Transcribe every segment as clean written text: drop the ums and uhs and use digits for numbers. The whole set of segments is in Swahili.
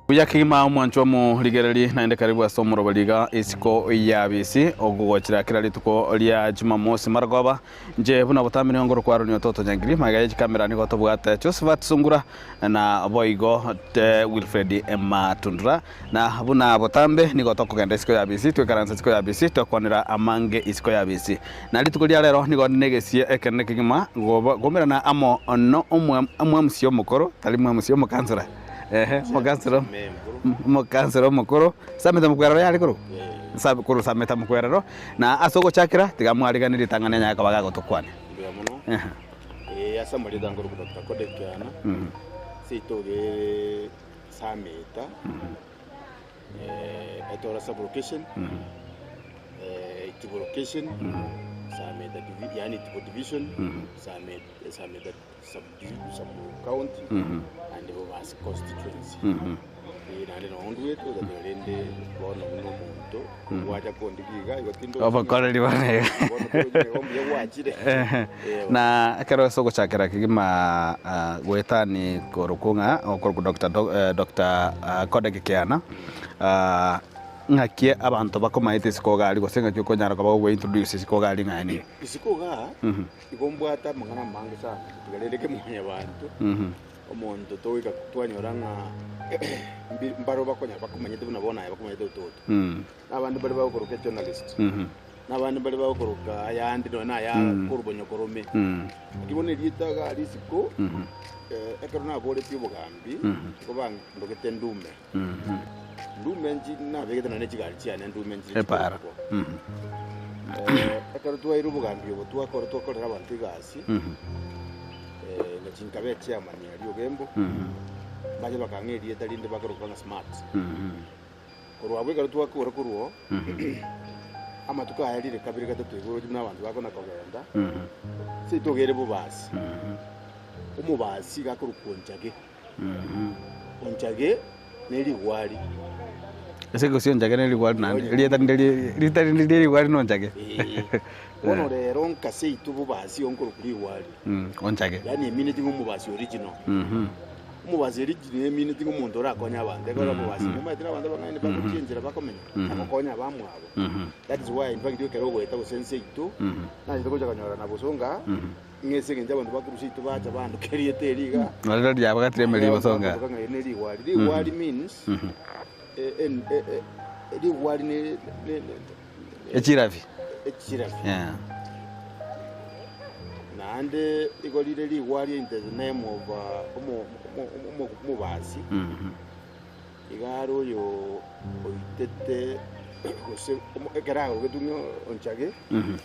Kuya kima mwancho mu ligereri naende karibu asomo robaliga isiko ya bisi ogugokira kirali tuko lya Jumamosi maragoba nje buna butamire ngoro kwaro ni toto nyangiri magaye kamera ni goto bwata Josephat Sungura na boigo te Wilfred Matundra na buna butambe ni goto kugenda isiko ya bisi twekaranza isiko ya bisi twakonera amange isiko ya bisi na litukuri rero ni gonde negesie ekene kigima gomera na amo no umwe musio mukoro tali mwe musio mukansera mukansero mukuru sameta mukwera yali kuru sabe kuru sameta mukwera na asoko chakira tigamwariganira tangane nyaka bagago tukwane asa muri dangoro kudokta kodekyana sitoge sameta etora sub location tipo location sameta yani tipo division sameta sub county and was constituency ina no ondwe to da rende bona muno muntu wacha kondigiga igotindo obakoreri bane na kero soko chakira kigima gwetani korukunga okorku Dr. Kodekiana ngakie abantu bakomaite sikogali gosenga cyuko nyara kwa we introduce sikogali ngani isikoga igombwata mangana mange sana tigaleleke munya bantu omuntu towiga kutwanyoranga mbaro bakonya bakomanye tubona bakomanye toto abantu bali bakoroka journalist n'abandi bali bakoroka ayandi nona ya kurubonyo korome kibone litaga risiko ekarona bole tibugambi kubanga ndogete ndume nji na vegeta na nechigali cyane ndume nji epara ekaro tuwa irubugambi obo twakorera abantu igasi ngacinkabe chairman yali ogembo baje bakangeriye talinde bakorokanga smart korwabwe karo twakora kurwo amatuka yalire kabiri gatatu igoro n'abantu bakona kogenda sitogere bubasi umubasi gakorukonjage onjage neli wali ese ko sion jage neli wali nande litari wali no jage ono rero nkase itububasi onkoro kuri wali onjage yani minute ngumubasi original umubasi original minute ngumuntu orakonya abande ko bubasi mumatira abande bangane bakuchenjera bakomenya akokonya bamwabo that is why in fact you kero gweta usense itu na ndiko jakanyora na busonga ngese ngenja abantu bakurushi tubacha bantu keriete liga nalero lyaba gatremeli busonga wali means wali ne echiravi yeah nande igolire liwali in the name of mubasi igaro yo oitete kose ekarago getunyo onchage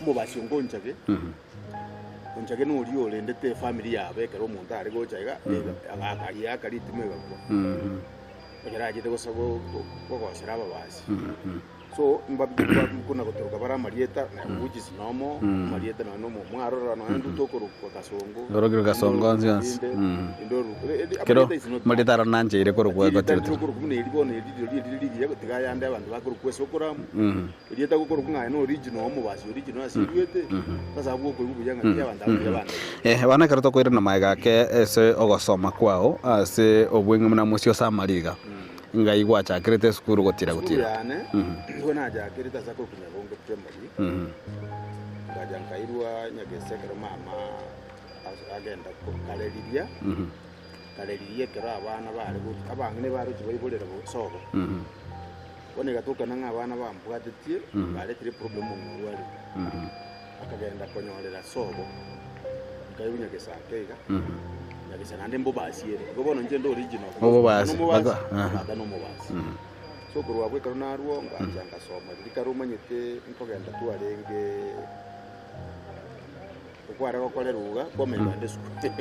mubasi ongonchage onchage no uri olendete family yabe kero omuntu ari gochaga agakari akaritime gako ekaraje tego sabo gogosera babasi so mbabikwa kuna gotoruka bara marieta which is normal marieta no mwaro no ndu tokoruka kasongo gorogero kasongo nziansi kero marieta rananje ire korukwa gotoruka tokoruka ne libone lidi yako tigayande abantu bakorukwa sokora marieta gokoruka no original mu basi original asiwete sasa bwo ko bujanga abantu wana kero tokoira na maiga ke ese ogosoma kwao ase obwenga muna musio samariga ngai gwacha kirete skuru gotira ngona ja kirita sako kunyagongo primary ngaja nkairwa nyagesekero mama agenda ko kaleriria kera abana bari guti abangene bari kibayibolera busobo bone gatoka nanga abana bambwatetie bari tire problem mu wali akagenda konyorera sobo ngayibunya gesakega yagisa nande mbobasi yere ngobona nje ndo original mbobasi baga no mobasi so kurwabwe karuna ruo nganja ngasoma ndikarumanyete nkogenda tuarenge ukwara gokore ruga komenda ndesku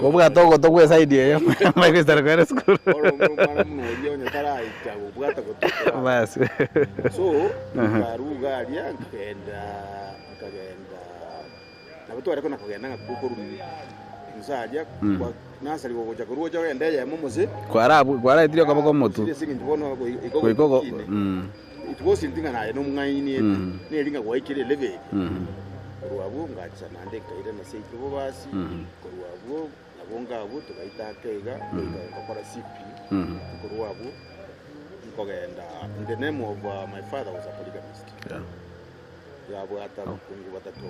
ubwato goto gwe side ye magistar kwere school oro mwana munyo nyatara itago ubwato goto basi so karuga alia nkagenda nabatu ariko nakogenda ngakukuru nzaja kwa nasali goja kuruja wenda ya momoze kwara itiro kabako motu singi ndibona iko it was intinga naye no mwanyini ne linga kwaikire level ruwabu ngacha nande kaire na sei tubo basi ruwabu nabonga abo tukaita kega tukakora sipi ruwabu kogenda in the name of my father was a polygamist. Yeah. Yabwata kungu batatu.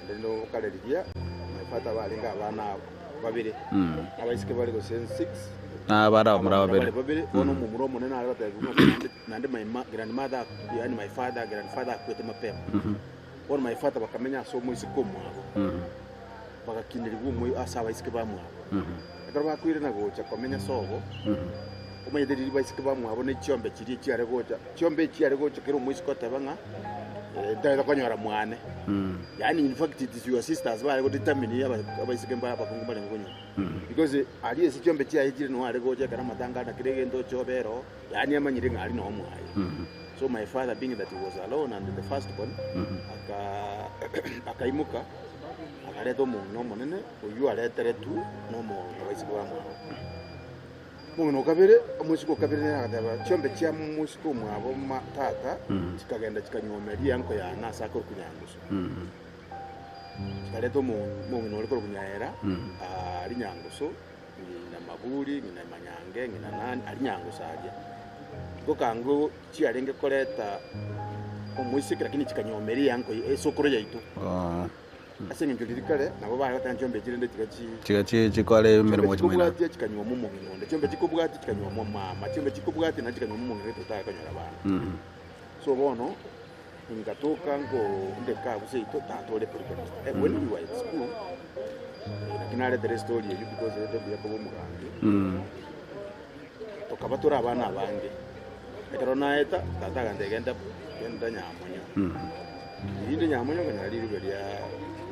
Ndino kaleriya my father balinga abana babiri. Abaisike bali go 6. Bara babiri. Ono mumuro munene arata nande my grandmother yani my grandfather kwete mapema. Ono my father bakamenya so muisiko mwabo. Bakakinira gumwe asaba isike bamwabo. Akaba bakwire nagocha komenya sobo. Umayederi baisike bamwabo ne cyombe kiri cyare gocha. Cyombe cyare gocha kero muisiko tabanga. Ndaza kwanyara mwane. Yani in fact it is your sisters bari go determine abaisike mba bakungu bali ngonyo. Because ali esi cyombe cya hijiri no ari gocha kana matanga na kirege ndo cyobero. Yani amanyire ngari no mwaye. So my father being that he was alone and the first born akaimuka akareto muno munene uyu aretere tu no mo abaisike bamwabo. Muno kabere umusiko kabere nakataba cyombe cya musiko mwabo matata kikagenda kikanyomeria anko ya nasa ko kunyanguso kareto muno liko kunyahera ari nyanguso na maburi na manyange na nani ari nyanguso aje gokango cyarenge koleta umusiko lakini kikanyomeria anko esokoro yaitu asenye ndikare nabo bari batanjombe kirende kikachi chikole mirimo chimwina kikanywa mu ngonde cyombe kikubwati kikanywa mu mama cyombe kikubwati na kikanywa mu ngire tutakanywa abantu so bono ngatoka ngo ndeka buseito tatole polygamist when we were at school kinale the story you because they be abo mugange tokaba tura abana bange ekarona eta tataga ndegenda kenda nyamonyo irinde nyamonyo kana lirubya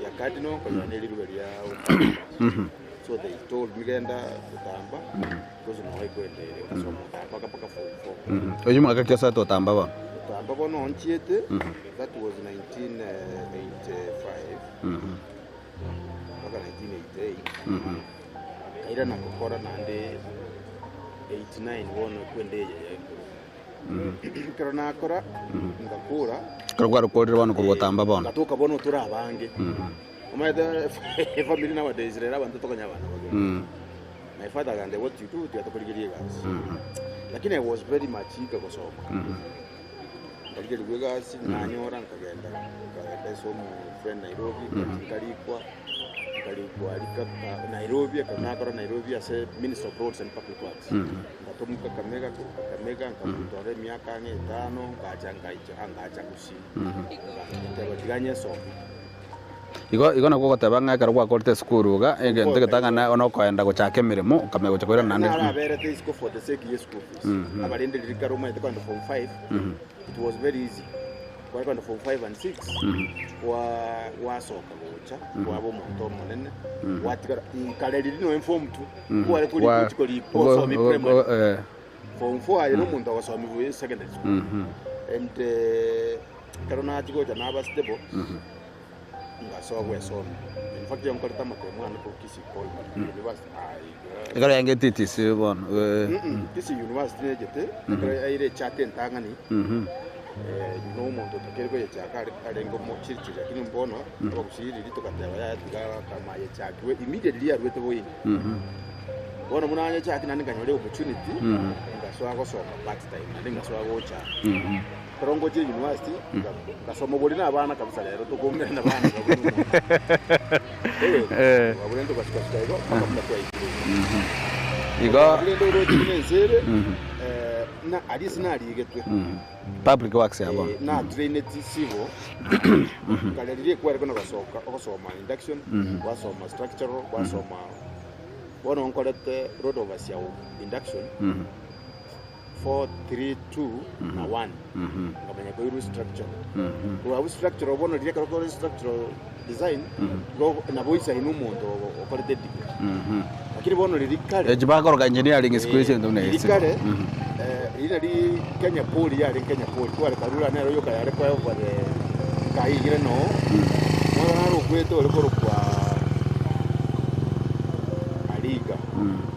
ya cardinal kana lirubya so they told me genda kutamba because no ikwendere kasomo paka form 4 oyu mwaka kiasa totamba ba tamba bono onchiete that was 1985 paka 1988 kaira na kokora nande 89 wono kwendeye karona akora ngakura karwa record bano kurwatamba bano gatoka bono tura abange umayeda family nowadays rera abantu tokanya abana my father and what you do to kuligiriye gas lakini I was very much eager kusoma kuligiriye gas nanyora nkagenda so mu friend Nairobi kalikuwa alika Nairobi akanakora Nairobi as Minister of Roads and Public Works ngatomuka Kakamega nkamutore miaka 5 ngacha kusi ngatiganye so igo na gwo tabanga karwa korte skuru ga egente getangana ono kwenda guchake mirimo kamego chakwira nande na bere te school for the sake yes school fees abalende likaroma ite kwenda form 5 it was very easy kwa kwenda form 5 and 6 wa soka gocha kwa bo monto monene watikara kaleli no inform tu kwa kuli poso mi primary form 4 ayo muntu akasoma mu secondary school and karona chigocha na ba stable ngaso gwesoma in fact yo nkorita mwana ko kisi call university igara yange TTC bon kisi university negete igara aire chate ntangani no muntu takerego yachaka arengo mo chirichi lakini mbono abakushiriri tukateba ya tigara kama yachakwe immediately arwete boyi bona munanye chaki nani kanyole opportunity ngaso akosoma part time nani ngaso agocha Torongo je university ngasomo boli na abana kabisa lero tukumira na bana wabulendo kasika igo akamna kwa igo ndo dinenzere na additional yigetwe public works yabo na drainage civil kaleriye kwa reko ngasoka okosoma induction wasoma structural wasoma bona onkolete road overseer induction 432 na 1 ngamenya kwa iru structure kwa structure obono direka kwa structural design go na boisa inu muntu okorete lakini bono lirikale ejibakoro engineering squeeze ndo ne lirikale ina di Kenya Poly ya Kenya Poly kwa karura na royo ka yare kwa over kai gire no mwana ro kweto ro kwa aliga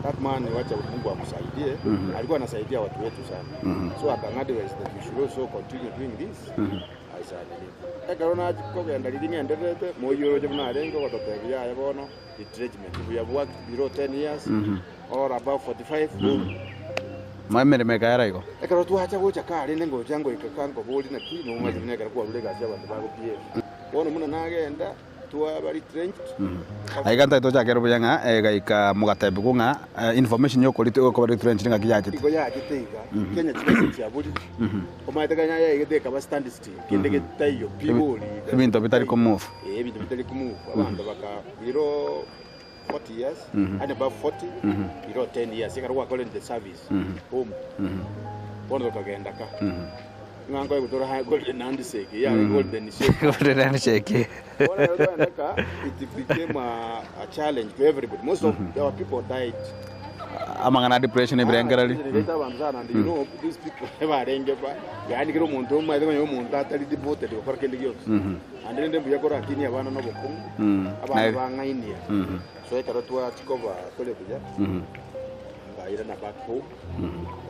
that man wacha Mungu amsaidie alikuwa anasaidia watu wetu sana so akangadvise that we should also continue doing this I said ekarona ko genda lidinga enderete moyo je buna rengo watotebya yabono the treatment we have worked below 10 years or above 45 Maimere mekaera iko. Ekaro tuacha gocha kare nengo jango ikakango boli na kino mwaji neka kwa rule gacha bantu bago pie. Bono muna nagenda tuwa bari trenched. Aikanta ito chakero buyanga gaika mugatebu kunga information yoko lito ko bari trenched nga kiyaje. Iko ya kitega. Kenya chikasi ya boli. Omaita kanya ya igede ka stand still. Kende tayo piboli. Binto bitari ko move. Binto bitari ko move. Abantu baka biro 40 years and above 40 you know 10 years you work in the service home bono kagenda ka ngango yutora ha golden handshake ya golden shake bono kagenda ka it became a challenge to everybody. Most of our people died amangana depression ebrengerali leta banzana and you know these people never renge ba yani kiro muntu umwe ngo muntu atari devoted ko kende gyose and then buya ko rakini abana no bokumu abana bangainia so ekaro twa chikoba kole buya ngaira na back home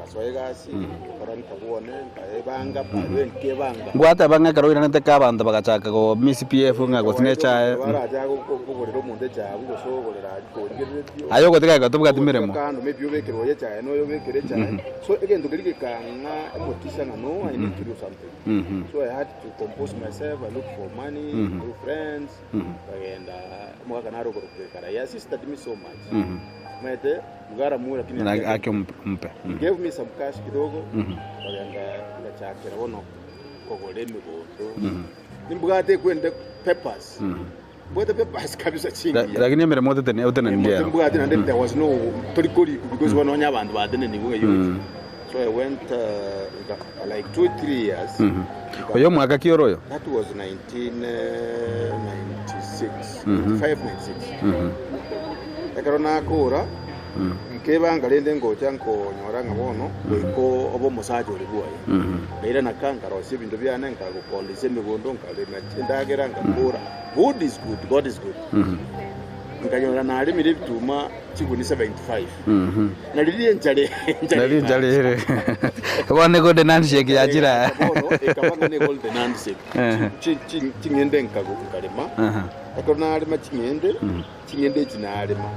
gasoegasi korani kabuone ebanga padwe nkebanga ngwata banga karo ina nte kabanda bagachaka ko Miss PF nga ko sinecha baraja ko kugorero munde chabu go sogorera ko ngeretio ayo ko teka to bwatimiremo kando maybe ubekero ye chae no yobekere chae so again to gerike kanga emotisha na no I need to do something so I had to compose myself. I look for money new friends and mwaka naro ko kara he assisted me so much mete mugara mura kini akimpe gave me some cash kidogo baganga ngachakira bono kogole migoto nimbugate kwende papers bote papers kabisa chingi lakini mbere mote tene utene ndia nimbugate and there was no torikori because wanonya abantu badene nibuga yuji so I went like 2-3 years oyo mwaka kioroyo that was 1996 ekarona kura nkebanga lende ngocha nkonyora ngabono ko obo musaje oli buaye leira nakanga rose bintu byane nkago kondise migondo nkalema ndagera ngakura good is good God is good nkanyora nali mire bituma chiguni 75 naliliye njale here bone golden handshake yajira ekabanga ne golden handshake chingende nkago nkalema akona alima chingende chinalema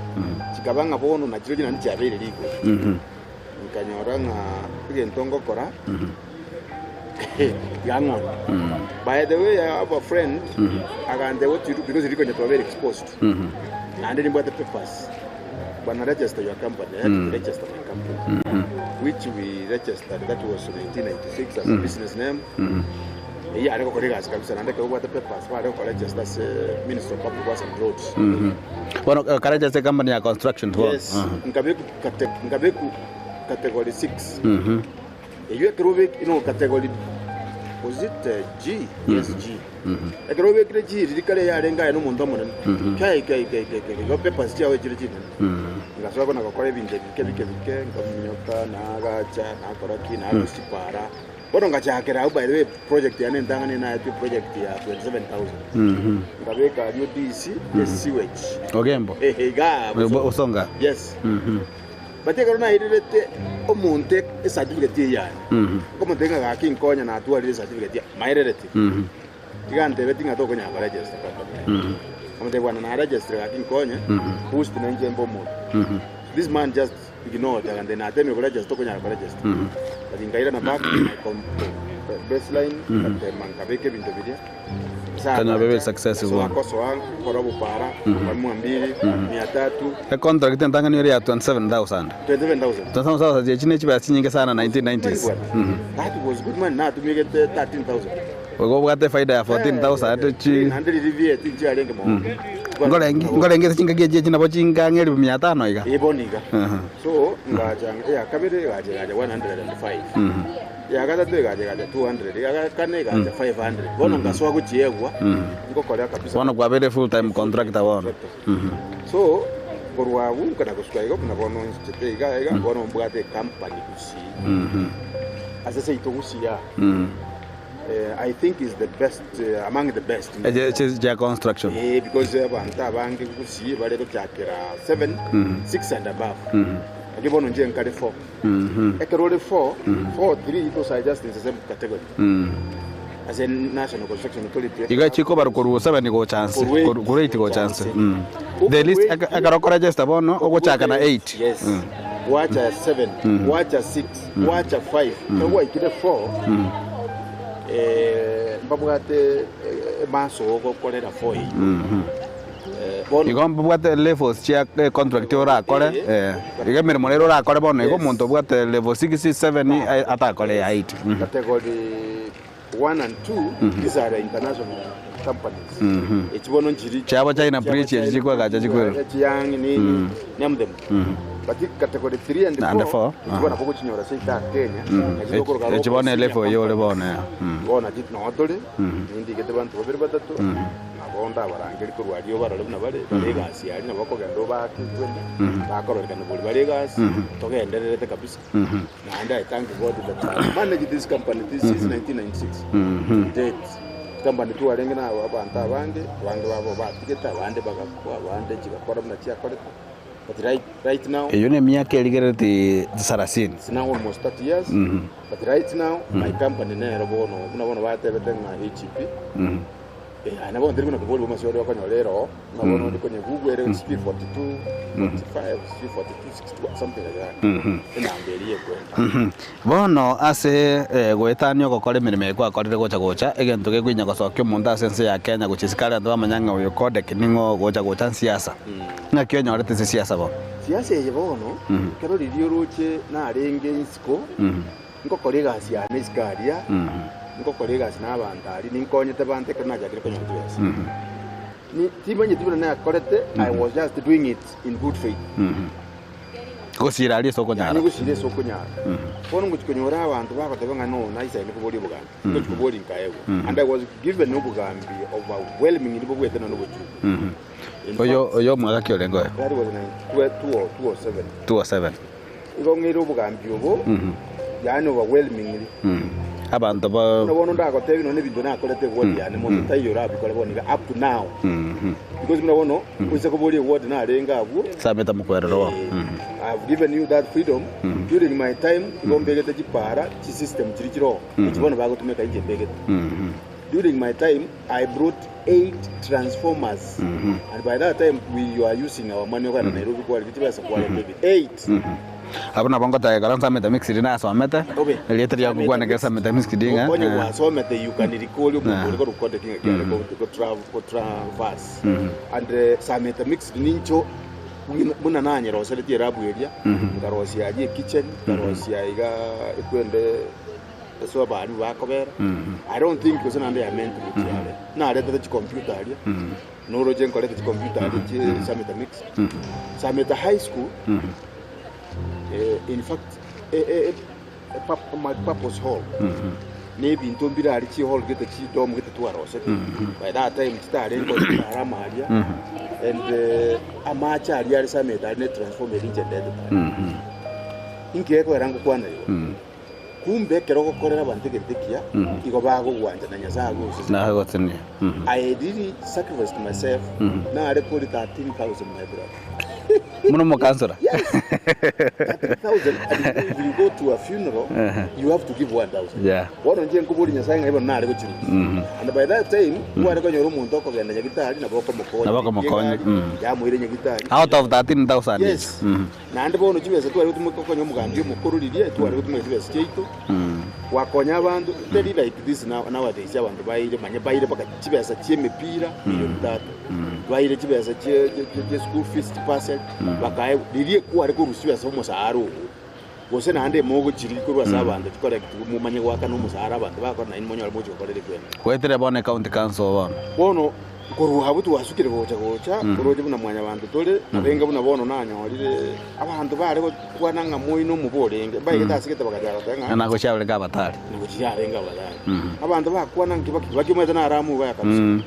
chikabanga bono na chiro jina nchabere liko nkanyora nga ntongo kora yanga by the way I have a friend agande what you do because liko nyato very exposed and then the papers when I register your company I had to register my company which we registered. That was 1996 as a business name. Yeah, I don't know kabisa na ndeke kwa papers wa kwa register as Minister of Public Works and Roads. Bueno, register company ya construction to. Yes. Ngabeku category 6. You have you know category was it G? Yes, G. Ekrobe kire G rikale ya renga no muntu amone. Kai go papers cha we chiri. Ngaswa kona kokore binde bike ngamunyoka na gacha na koraki na kusipara. Bono ngachakera by the way project ya ndangane na project ya 27,000. Ngabeka new DC sewage. Ogembo. Ga Osonga. Yes. Bate karona irete omonte certificate ya. Como tenga ga kinkonya na atuali certificate ya mairete. Gigante betinga to konya ba register company. Como te wana na register ga kinkonya boost na njembo mo. This man just ignored and then atemi ko register to konya ba register. But ingaira na back baseline at mankabeke bintu bidia. Tana bebe successful one. Koso wangu korobo para kwa 200 300. The contract ndanga ni ya 27,000. 27,000. 27,000 je chine chiba chinyinge sana 1990s. That was good man na to make it 13,000. Wego bwate faida ya 14,000 chi 100 rivie tinja alenge mo. Ngolenge chinga geje china bo chinga ngeli 500 iga. Eboniga. So ngaja ya kabere gaje 105. Ya gata tu gaje 200. Ya kane gaje 500. Bono ngaswa kuchiegwa. Ngokora kabisa. Bono kwa very full time contractor bono. So korwa wuka na kuswaiko na bono nchete iga bono mbwate company kusi. Asese itogusia. I think is the best among the best. It's construction. Because banta bangi kusi bale kuchakira 7, 6 and above. Akibono nje nkale 4. Ekerole 4, 3 because I just in the same category. As a national construction authority. Iga chiko bar koru 7 go chance. Great go chance. The list akarokora just abono ogo chaka na 8. Yes. wacha 7 wacha 6 wacha 5 kwa ikide 4 mbabwate maso gokorera 4 igomba bwate levels cia contract ora kore igemere morero ora kore bono igo muntu bwate level 6 7 atakore 8 category 1 and 2 these are international companies echibono njiri chabo China bridge yachikwa gacha chikwero chiyang ni nyamdem but category 3 and 4 chibona boko chinyora seita Kenya echibona level yo le bona bona dit no dole indi gete bantu babiri batatu abonda barangiri kurwariyo barale buna bare legasi ari nabako gendo bakwenda bakororeka no legasi togendererete kabisa and I thank God that I managed this company this is 1996 date company tu arenge na abantu abandi babo batigeta abandi bagakwa abandi kigakora buna cyakoreka. But right now, you name me a Kelly Saracen. It's now almost 30 years. But right now, my company never won everything HEP. I never wanted to go to my show. I want to Google SP42, 45, SP42, 62, something like that. And I'm very Bono ase goetanio gokore mirime kwa korire gocha gocha egento ge kwinya gocokyo munda sense ya Kenya guchisikara ndo amanyanga uyo kode kiningo gocha gocha siasa na Kenya orete siasa bo siasa ye bono kero ririo roche na arenge insiko ngo korega sia neskaria ngo korega sina bantari ninkonyete bante kana jakire konyo twese ni tibanye tibona na korete I was just doing it in good faith gusira ali soko nyara gusire soko nyara bono ngukonyora abantu bakotebe ngano naisa ni kubori buganda ngukubori nkayewo and I was given no bugambi overwhelming ni bugwete no buchu oyo mwaga kyolengo that was in 207 ngongero bugambi obo yani overwhelming abantu ba no ndakotebe no nebintu nakolete wodi yani mo tayora bikole bonika up to now because mna bono kwese kubori wodi na arenga abu sameta mukwerero I've given you that freedom during my time ngombegete chipara chi system chirichiro chibono bago tumeka inje mbegete during my time I brought 8 transformers and by that time we were using our money kwa Nairobi kwa kitibasa kwa 8 abona bongo ta garanza meta mix dina so meta letri ya kugwana gesa meta mix dinga onye wa so meta you can recall you ko record kinga kya ko traverse and sa meta mix dinincho muna nanye ro sele tira bueria ngarosi aje kitchen ngarosi aiga ekwende so bari bakobera I don't think because nande ya meant to be na leta the computer ali no roje nkoleta the computer ali sa meta mix sa meta high school in fact my purpose hall maybe into mbira chi hall get chi dom get to arose by that time start in Ramaria and amacha ali sameta ne transform in gender inke ko rango kwana yo kumbe kero gokorera bantegetekia igo bago gwanja na nyasago na gotene I did sacrifice to myself na are call 13,000 my brother muno mo kansora yes 13,000 and if you go to a funeral you have to give 1,000 yeah one nje nkuburi nyasaye ngaibo na are gochiru and by that time wari ko nyoro muntu okogenda nyagitari na boko mokonye ya muire nyagitari out of 13,000 yes na ndi bono chibese twari tumukokonye mugambi mukuru ririe twari tumwese cheito wakonya abantu very like this nowadays abantu baire manye baire paka chibesa chiemepira milioni 3 baire chibesa che school fees parcel bakaye ririe ku ari kurusiwa so musaro gose na ande mogo chiriko rwa sabanda chikora mu manye waka no musara abantu bakora na inmonyo albojo korere kwena kwetere bone county council bono koruha butu wasukire gocha uroje buna mwanya abantu tole nabenga buna bono nanyorire abantu bare ko kwananga moino muborenge baye tasikete bakajara tanga na go shabele ga batari ngo chiyarenga batari abantu bakwana bakimweza na aramu baya kabisa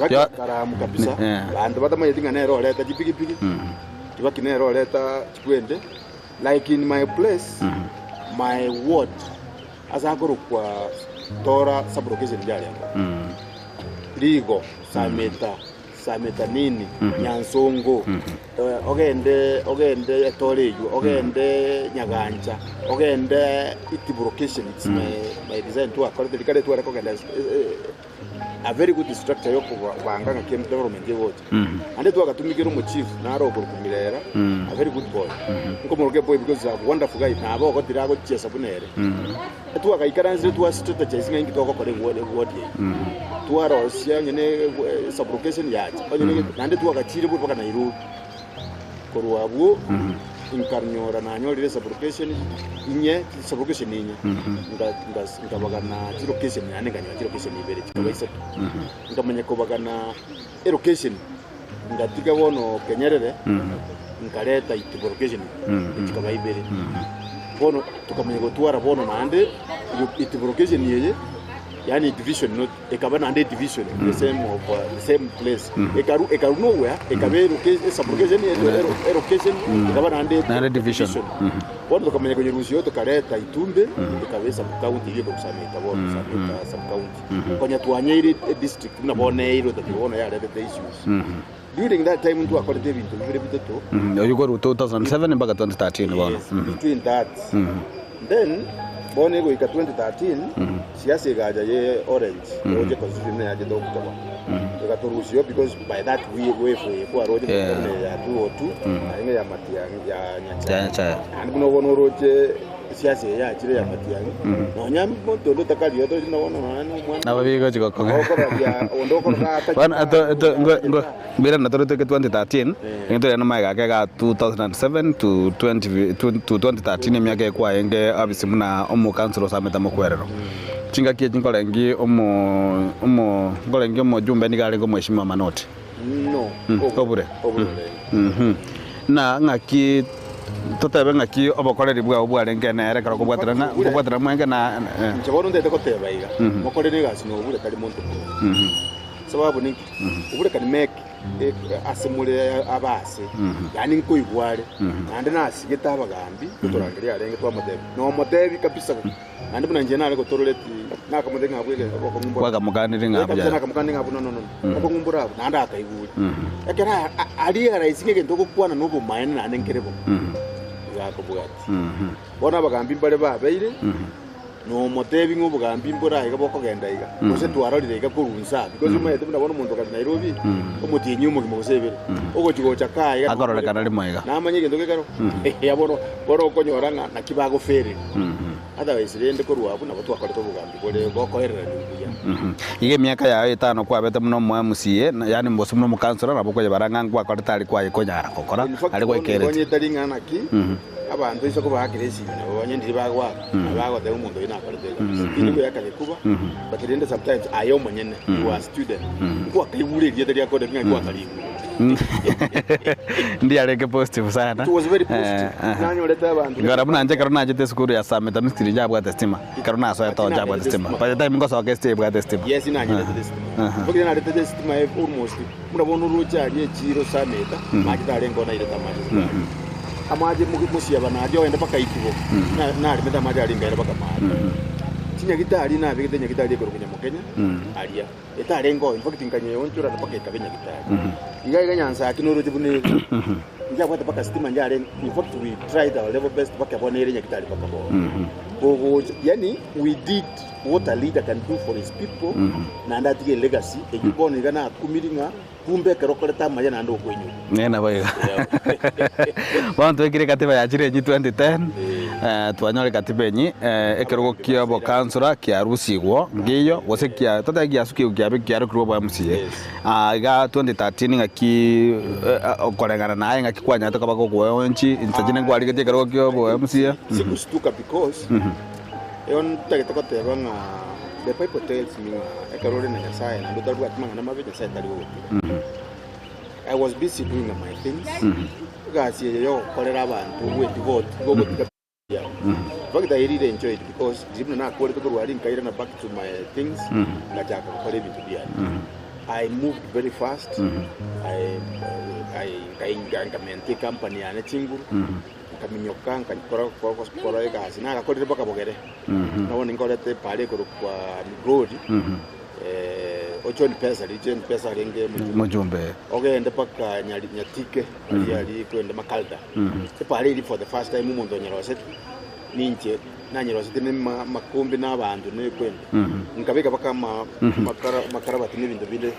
bakaramu kabisa abantu batamaye tinga nero leta jipiki bakinero leta chikwende like in my place my ward azagoro kwa tora sublocation jali ligo sameta nini nyansongo ogende etoleyo ogende nyaganja ogende itiblocation it's my design to according to the to recommend a very good structure yo kubanga nga kem development yewote ande twakatumikira mu chief naro okumirera a very good boy nkomoroke boy because a wonderful guy na abo okotira ko chesa bunere twakaikaranzire twa strategies ngi twakokore word ye twaro sia nyene sublocation yaje ande twakachire bwo paka Nairobi korwabwo inkarnyora na nyorire sublocation inye sublocation inye ngabagana location yani nganya location ibere kikabaisa ngamanya ko bagana location ngatiga bono kenyerere ngaleta location kikabaisa ibere bono tukamenya gutwara bono nande location yeye yani division not ekabana ande division the same place ekaru nowhere ekabe location sublocation location ekabana ande division bono tukamenya ko Yerusalemu tukareta itumbe ekabesa mu county ile kusamita bono samita sub county konya twanyire district mnabone ile tationa ya the issues during that time ntu akora bintu bibere bitoto you go to 2007 mpaka 2013 bono between that then bone go ika 2013 siasa gaja ye orange oje constitution ya jedo kutoka ikatorusio because by that we for roje ya 202 na ya matiangi ya nyacha and kuno bono roje siasa ya chire ya matiangi no nyami bondo ndo takali yoto naona na babigo chiko konga ya ondoko ka bana ato ngo mbira na toro teke 2013 ngito na mai ga 2007 to 2013 miaka kwa enge abisimuna omu council sameta mokwerero chinga kie chinkolengi omo ngolengi omo jumbe ni gale ngo mheshimiwa Manoti no obure na ngaki totebe ngaki obokoreri bwa obware ngene rekara kubwatira mwenge na nchoboro ndete koteba iga mokoreri gasi no obure kali muntu sababu ni ubure kali make asimule abase yani nko igware nande nasigeta abagambi kutorangira arenge twamodebi no modebi kabisa nande bunanje nale kotoroleti nakamode ngabwege bokomumbo waga muganiri ngabya nakamukandi ngabu no bokomumbura nande akaiguri ekera ali araisike gento kokwana no bumayene nande nkerebo yakobwati bona abagambi bare babeire no motebi ngobugambi mbora iga bokogenda iga ose twararire iga kurunsa because umete ndabona umuntu ka Nairobi umutinyi umugimo gusebere ugo kigocha kai agorora kana limo iga namanye gendo kekaro yaboro boro konyoranga na kibago fere otherwise rende korwabu nabo twakore to bugambi bore bokoherera n'ubuya ige miaka yawe 5 kwa bete muno mwa MCA yani mbosi muno mukansora nabo ko baranga ngwa kwa tari kwa ikonyara kokora ali ko ikere konye taringa naki abantu isoko bagiresi abanye ndiri bagwa abago de umuntu ina akarega ndiko yakale kuba bakirende sometimes ayo manyene was student kwa kaibure dia dari akode ngwa kwa kali ndi areke positive sana it was very positive nanyo leta abantu ngara buna nje karona jete skuru ya sameta mistiri jabwa testima karona so ya to jabwa testima by the time ngoso ke stay bwa testima yes nanyo leta testima bokina na leta testima almost murabona urucha ari chiro sameta majitare ngona ile tamaje amaje mugimusiya banaje wenda paka ikibo na ari meta maje ari ngere paka maje tinya gitari na bigite nya gitari ko kunya mukenya aria etare ngo in fact nganye onchura paka ikabenya gitari iga nyanza kinoro tibune nja kwata paka stima njare in fact we tried our level best paka bonere nya gitari paka bo yani we did what a leader can do for his people na ndatige legacy ekibone igana kumiringa kumbe kerokoleta maye na ndo kwenyu nena baiga wantu ekire katiba ya chire 2010 twanyore katiba enyi ekerogo kiabo kansura kia rusigwo ngiyo wose kia tata kia suki kia be kia rukruwa bwa MCA ga 2013 ngaki okorengana naye ngaki kwanya to kabako gwo onchi intajine ngwari ke kerogo kiabo MCA sikustuka because eon tageta koteba nga the people tells me ekarole na nyasaye na ndotarwa atmanga na mabe nyasaye tali wo I was busy doing my things gasi yo kolera abantu we devote go go but I really enjoyed it because even na kwere to go nkaira na back to my things na jaka kole bintu bia I moved very fast I mente company ane chinguru kaminyoka nkakora gasi na gakorire baka bogere nabone ngorete pale ko kwa road ochoni pesa renge mujumbe ogende paka nyatike yali kwenda makalda se pale for the first time umuntu onyero set ninche nanyiro sitine makombe n'abantu n'ekwenda nkabeka baka makarabati n'ibintu bile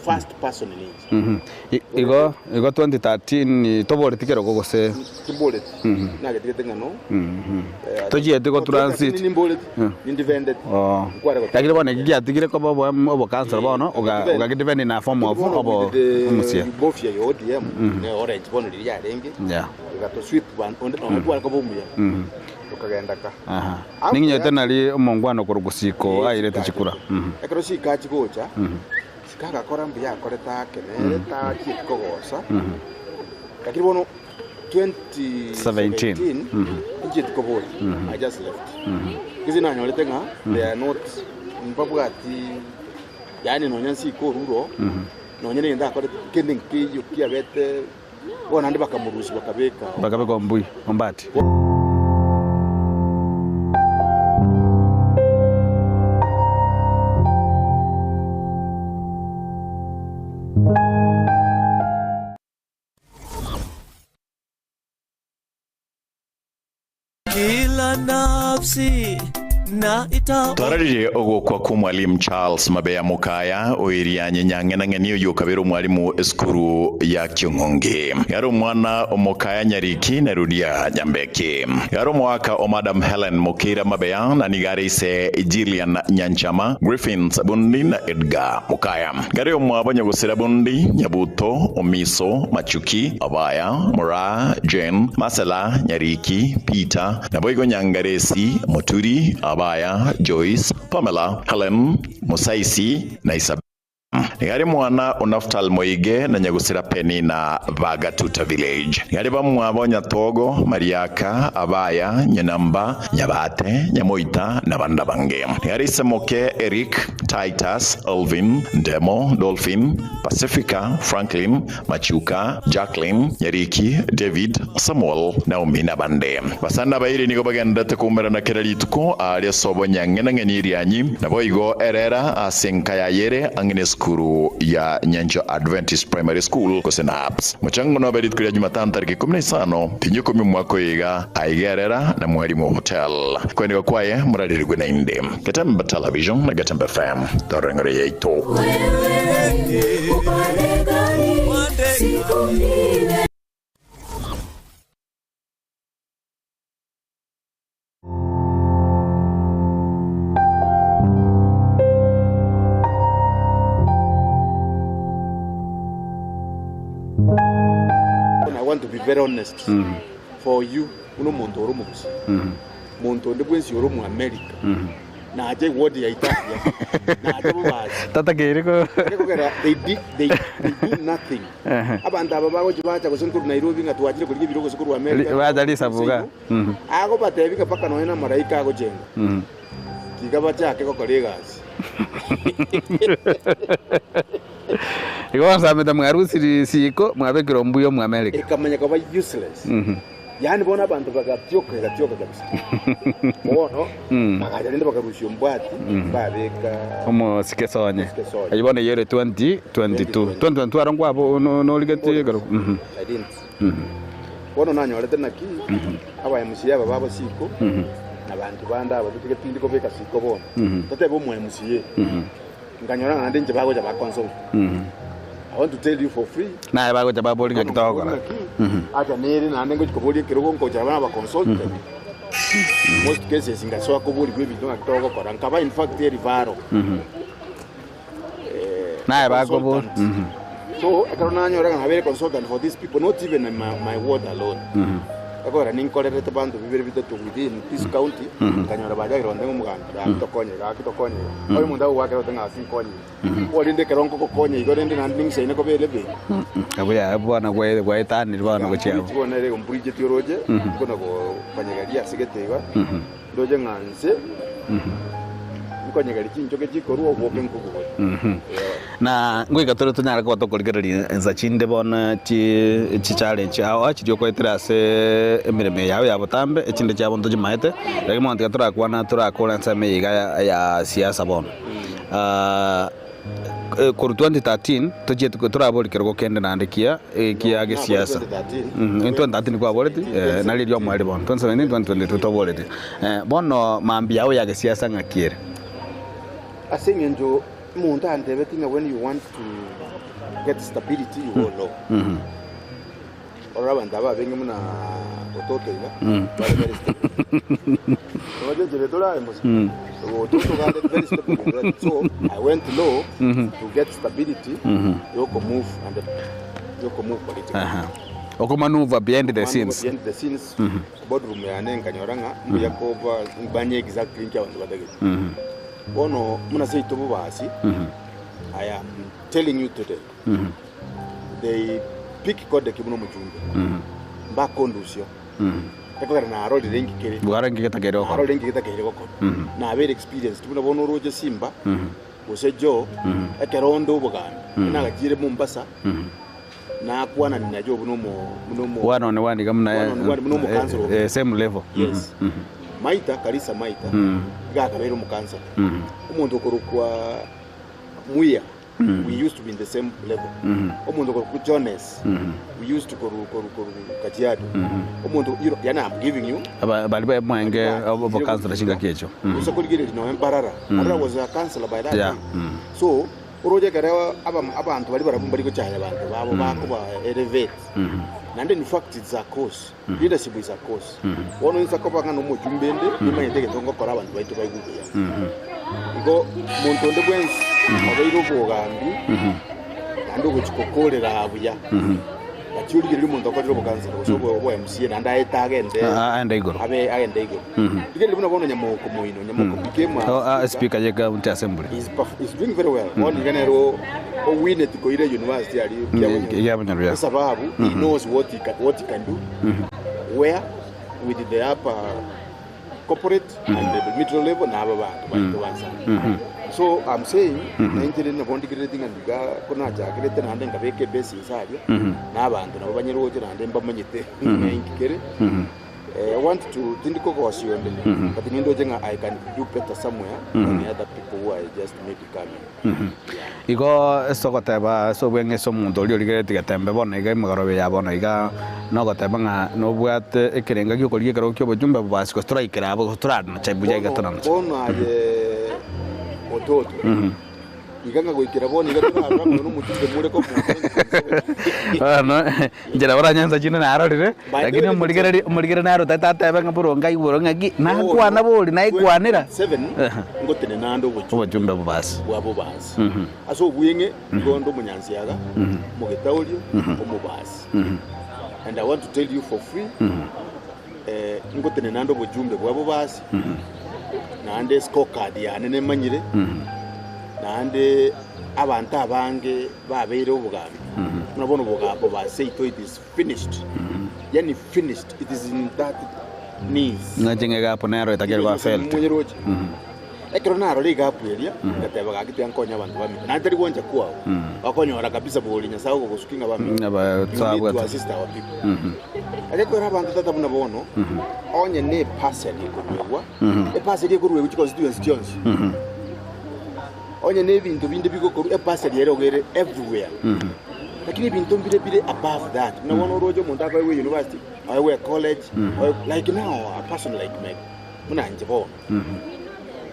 fast person ninche igo 2013 tobore tikero gogose tibole nagetigete ngano tojiye tiko transit nimbole independent yakire bone giatigire ko bobo cancer bono oga gidepend na form of obo musia bofia yo ODM ne orange bono lili yarenge gato sweep ban onde no ko bumuya ukagenda ka ninyo tena li omongwano kurugusiko aire tachikura ekero shika chikocha sikanga kora mbuya koreta kenere ta chikogosa kakiri bono 2017 injit ko bol I just left kizi na nyolete nga they are not mbabwati yani no nyansi ko ruro no nyene nda ko kending kiyo kiabete bona ndi bakamurushi bakabeka ombui ombati kila nafsi na ita twararire ogukwa ku mwalimu Charles Mabeya Mukaya oirianye nyangenangenio yukabero mwalimu eskuru ya Kyongonge yari umwana omukaya Nyariki na Rudia Nyambeke yari mwaka o Madam Helen Mukira Mabeya na nigarise Jillian Nyanchama Griffins Bundi na Edgar Mukaya gari omwabanya gusira Bundi Nyabuto Omiso Machuki Abaya Mura Jane Masala Nyariki Peter na Boygo Nyangaresi Muturi Abaya, Joyce, Pamela, Helen, Musaisi na Isabel. Ngari mwana Onaftal Moige na Nyagusira Penny na Bagatuta Village. Ngari bamwabonya Togo, Mariaka, Abaya, Nyanamba, Nyabate, Nyamoita na Bandabange. Ngari Semoke, Eric, Titus, Alvin, Demo, Dolphin, Pacifica, Franklin, Machuka, Jacqueline, Nyariki, David, Samuel, Naomi na Bande. Basanda bairi niko baganda tekumera na keralituko alia sobo nyangena ngeniri anyi na boigo Herrera asenkaya yere angine skuru ya Nyanjo Adventist Primary School Kosenaps. Mchango na berit kulia Jumatano tariki 15 tinyo 10 mwako iga aigerera na mwalimu hotel. Kwani kwaye muradi gwe na inde. Gatemba Television na Gatemba FM. Torengore yeito. I want to be very honest for you uno muntu oromugusi muntu ndibwensi oromu America na aje wodi ya Italia na aje bubazi tata geriko they do nothing abantu aba bago jibacha kusenkuru Nairobi ngatwachire kuri biro sekuru America badali sabuga ago batebika paka noena maraika ago jenga kigaba chake ko kolegas Iko sameta mwarusi siko mwabekiro mbuyo mu America ikamanya ko ba useless yani bona abantu bagatyoka kabisa bono bakaje ndio bakarushyo mbwati babeka omo sikesonye ayibone yere 2022 2022 arangwa abo no ligati garo I didn't bono nanyo lete naki aba MC aba babo siko nabantu banda aba tutike pindi ko beka siko bono tote bo mu MC nganyora ngande nje bago jaba console I want to tell you for free na bago jaba bolinga kitoko acha nere na ndengo chikoboli kiroko ngo jaba ba consult most cases ingasoa ko boli gwebi donga kitoko ko rankaba in fact here varo na bago bo so akaro nyora ngana very consultant for these people, not even my ward alone akora ninkolere te bantu bibere bitatu within this county kanyora baja ironde umuganda akitokonye oyo munda wake rotenga asikonye olinde keronko kokonye igorende nanding seine ko belebe kabuya bwana gwe tani bwana ko chiao bwana re umpurije tiroje kona ko kanyegaria sigetega doje nganse konyegari kinjoke chikoruo woke nkugo na ngwiga toro tunyara ko tokoligeri nza chinde bona chi challenge aho chiri ko etrase emireme yawe yabotambe echinde cyabo ndoje mahete rege monte tura kwana tura kola nsa meiga ya siasa bona koru 2013 toje turabori kirgo kende nandikia kia ge siasa in 2013 kwa boleti na lirio mwali bon 2017 2022 to boleti bono mambi yao ya ge siasa ngakire asengenjo muntu antebe tinga when you want to get stability you go low ora bandaba bengi muna ototo ina very stable oje jebetora emos ototo gande very stable so I went low to get stability you can move and you can move politically oko maneuver behind the scenes boardroom ya nenga nyoranga yakoba banye exactly nki abantu badage bono muna say to bubasi I am telling you today they pick code kibuno mujumbe ba kondusio ekogera na role rengi kere bugarangi ketakero role rengi ketakere ko na very experience tubuna bono roje simba usejo ekerondo ubuganda na gajire Mombasa na kuana ninajo buno one on one gamna same level yes maita karisa maita ga kabero mukansa umuntu korukwa muya we used to be in the same level umuntu korukwa Jones we used to korukwa Kajiado umuntu yana I'm giving you bali ba mwenge obo kansela shinga kecho usakuligire no embarara ara was a counselor by that time so uroje garewa abantu bali barabumba liko cyane abantu babo bakuba elevate nande in fact it's a course leadership is a course wono insa ko banga no mujumbende nimanyete ketongo kora abantu baito bayiguya ngo muntu onde bwensi abayiro bogambi ando kuchikokolera abuya achuri iri muntu akorera bukanzira kusobo bo MC nanda etagende anda igoro abe agende igoro digende buna bono nyamoko moino nyamoko bikema speaker ye county assembly is doing very well one ganero o win it ko ire university ali ya sababu he knows what he can do where with the upper corporate and the middle level na baba bantu so I'm saying na intere na bondi creating and ga kuna ja create na ndenga beke base isalia na abantu nabo banyiroje na ndemba manyite ngikere I want to tindiko ko wasione but nindo jenga I can do better somewhere than other people who are just maybe coming igo sokoteba so bwenge so muntu oli oligere tigatembe bona iga imagorobe ya bona iga no goteba nga no bwate ekerenga gyo koliye karo kyo bujumbe basi ko strike rabo strana chabuja igatona bona ye ototo iganga goikira bona igatona no mutumbe mure ko no njera ora nyanza china na arorire lakini muligere na arota tata nga buronga iburo ngagi na kwana boli na ikwanira 7 ngotene nando bujumbe bubasi wabo basi aso buyenge ngondo munyanzi yaga mugetaulio omubasi and I want to tell you for free ngotene nando bujumbe bwabo basi nande scorecard yane nemanyire nande abantu abange babeire obugambi unabona ubugabo ba say to it is finished yani finished it is in that knees ngajenge gapo nero itagerwa felt munyiroje ekero naro liga apuelia ngateba gakiti ankonya abantu bami na ndari gonja kwao bakonyora kabisa bolinya sawo kusukinga bami aba tsabu to assist our people aleko abantu tata buna bono onye ne parcel ikurwewa parcel ikurwewa ku constituency chonse onye ne bintu binde bikokoru parcel yerogere everywhere lakini bintu bile above that unabona urojo muntu akaiwe university aiwe college like now a person like me munanje bona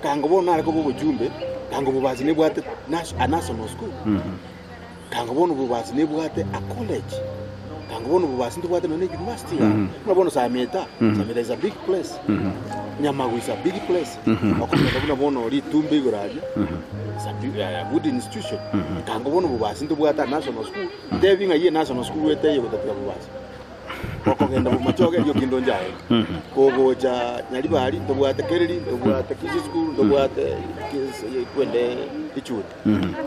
kango bona ariko bujumbe kango bubazi ne bwate a national school kango bona bubazi ne bwate a college kango bona bubazi ne bwate no university unabona Sameta is a big place Nyamagu is a big place akomeza bona ori tumbe goraje a good institution kango bona bubazi ne bwate a national school deving a year national school wete yo kutata bubazi okogenda mu machoge yo kindo njaye kogoja nyalibali ndobwate kereri ndobwate kizi school ndobwate kwende ichuta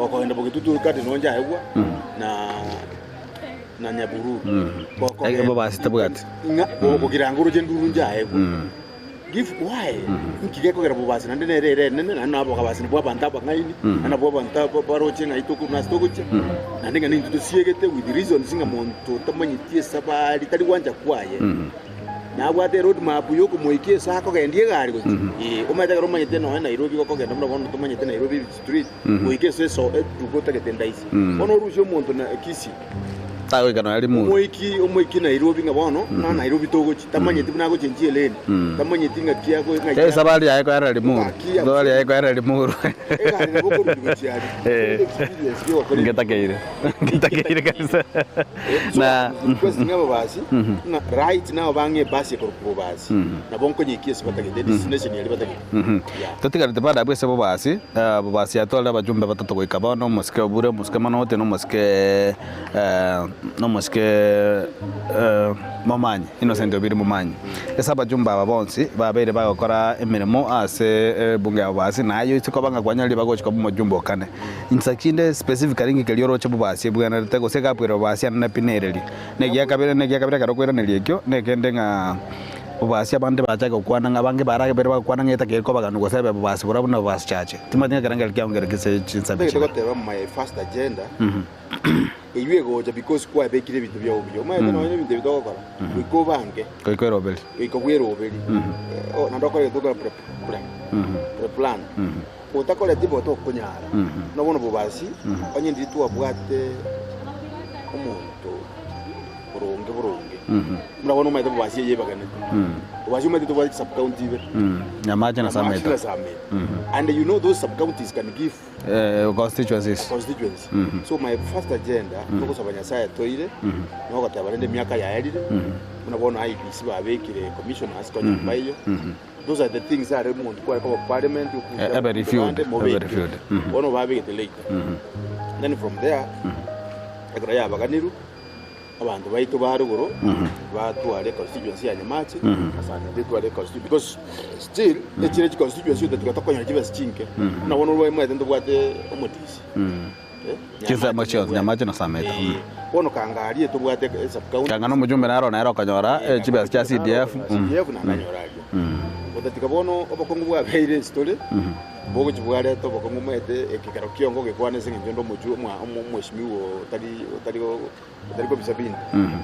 okogenda bogitutu kati nonjaye gwa na nyaburu okogenda bobasi tabwate ogiranguru je nduru njaye gwa give why nkigeko gera bobasi nande nerere nene nabo kabasi bwa bantaba ngaini ana bwa bantaba baroche ngaitoko nastogoche nande ngani ntuto siegete with reason singa monto tamanyitie sabali tali wanja kwaye na bwate road map yo kumuikie sako gendie gari go umaita garo manyete no Nairobi ko genda mura bono tumanyete Nairobi street muikie so tuko tagenda isi ono rusho muntu na kisi tawe kana ali mu umuiki Nairobi ngabono na Nairobi togo tamanyete bina go chenjie leni tamanyete ngakia ko ngakia tesa bali yako era limu bali yako era limu egari go ko ruchiari ngetakeire kabisa na kwesi ngabo basi na right now bange basi ko basi na bonko nyikie sibatagende destination yali batagende totika tebada bwese bo basi atola bajumbe batatu ko ikabono muske obure muske manote no muske mamanyi innocent obiri mumanyi esa bajumba babonsi babere bagokora emirimo ase bunge abasi nayo itiko banga kwanyali bagochika mu majumbo kane insakinde specifically ngikelioro che bubasi bwana tego seka pwero basi na pinereli negia kabere karokwera neliekyo nekende nga bubasi abande bachaga kwana ngabange barage bere bakwana ngeta keko baganu gosebe bubasi burabuna bubasi chache timatinga karanga kyangere kise chinsabe tegoteba my first agenda iwe goja because kwa bekire bintu bya ubyo maye no bintu bitokora biko bange ko robeli iko robeli o ndoko le toka plan utakole tipo to kunyara no bono bubasi onye nditu abwate umuntu buronge murabona maye bubasi yebagane bubasi maye to bali sub county be nyamaje na sameta and you know those sub counties can give constituencies. So my first agenda noko sabanya saya toire noko tabarende miaka ya elire unabona IBC babekire commissioners kwa nyumba hiyo. Those are the things that remote kwa parliament every field ono babekite later. Then from there akora ya baganiru abantu baito baruguru batware constituency ya Nyamache asana betware constituency because still ekire constituency that tukatokonya kibasi chinke na wono rwa imwe ndo bwate omotisi kiza macho Nyamache na sameta wono kangarie to bwate sub county kangano mujumbe naro naero kanyora kibasi cha CDF na kanyora otatika bono obakongu bwa beire story bogo chibware to bakongu mwete ekikaro kiongo gekwane singe njondo muju mweshimiwo tari ko bisabini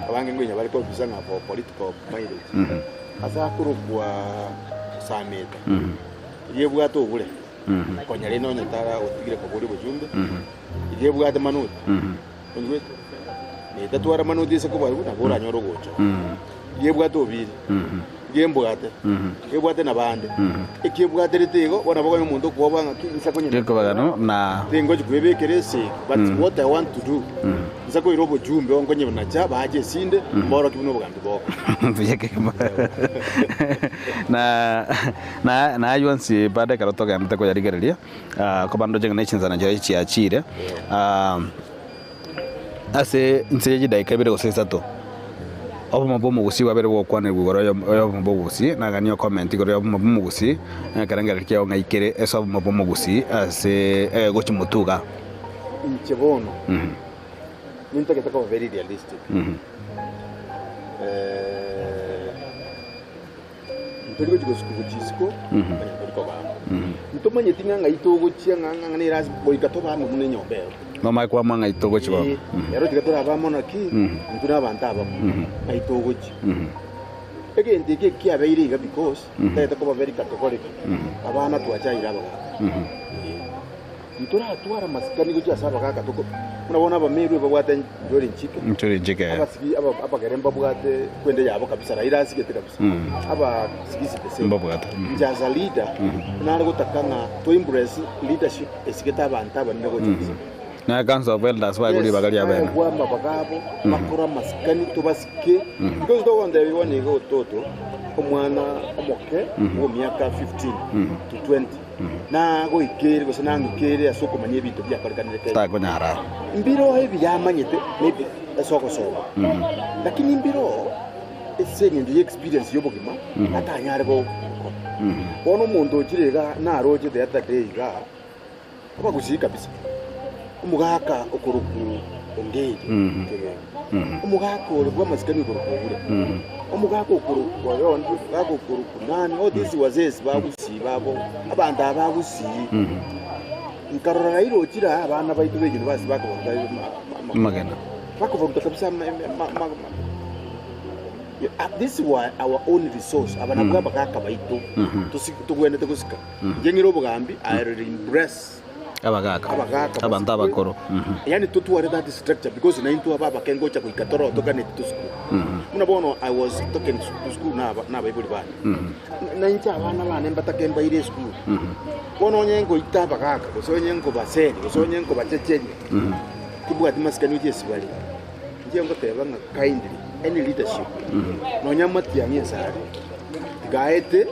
abange ngwenya bari ko bisanga for political mileage asa kurugwa sameta yebwa to bure konyale no nyatara otigire ko buri bujumbe yebwa de manut ngwe ne tatwara manuti se ko bari na bora nyoro gocho yebwa to biri yembwate yebwate nabande ekibwate litego bona bako umuntu kuobanga kinsa kwenye teko bagano na tengo chikubekere se but what I want to do nzako irobo jumbe ongonye nacha baje sinde mboro kibuno bugambi boko viyeke na ayonsi bade karoto ga mteko yarigerelia ko bando jenga nations na jari chiachire ase nseje dai kabere go sesato obo mabomo gusi wabere wo kwane gugoro yo mabomo gusi na ganyo comment goro yo mabomo gusi karanga kya ngaikere eso mabomo gusi ase gochi mutuga inchebono ninta que está very realistic ntego chiko ko ba ntomanye tinga ngaitogo chianga ngane ras boikato ba mu ne nyombero mama kwa manga itogo chiba yaro tigatora ba mona ki ntuna bantaba ngaitogo chi egende ke kia beiriga because that ko very categoric abana tuachaira ba ntura atwara maskani go cyasaba kaka toko unabona abameru babwate njori nchike abasigi abageremba bwate kwende yabo kabisa raira sigete kabisa aba sigisi pese mbabwate njaza leader naro gutakana to embrace leadership esigeta abantu abanego cyose na council of elders wa kuli bagali abana kwa mabagabo makora maskani to basike because the one that we want go toto omwana omoke ngo miaka 15 to 20 na go ikere go sananga ikere asoko manye bintu bya karikanire ta ko nyara mbiro hebi yamanyete maybe asoko lakini mbiro esenye ndi experience yobogima atanyare go ono muntu kirega na roje the other day ga abagusika bisa umugaka okuruku ongeje umugaka urugwa masikani kurukubure umugaka okuruku yondi gako okuruku nani all these wazes bagusi babo abantu abagusi nkarora iro kira abana baitu be university bakobonga magana bakobonga kabisa This is why our own resource abana bwa bakaka baito tugwende tegusika ngengiro bugambi I embrace abagaka abantu abakoro yani tutuare that structure because na into ababa kengo cha kuikatoro toka net to school unabona I was talking to school na baibuli bana na incha abana bana mbatakemba ile school bono nyengo itaba kaka so nyengo baseni so nyengo bachechenye kibwa dimaskani yesibali njengo tebanga kindly any leadership no nyamati yange sare gaete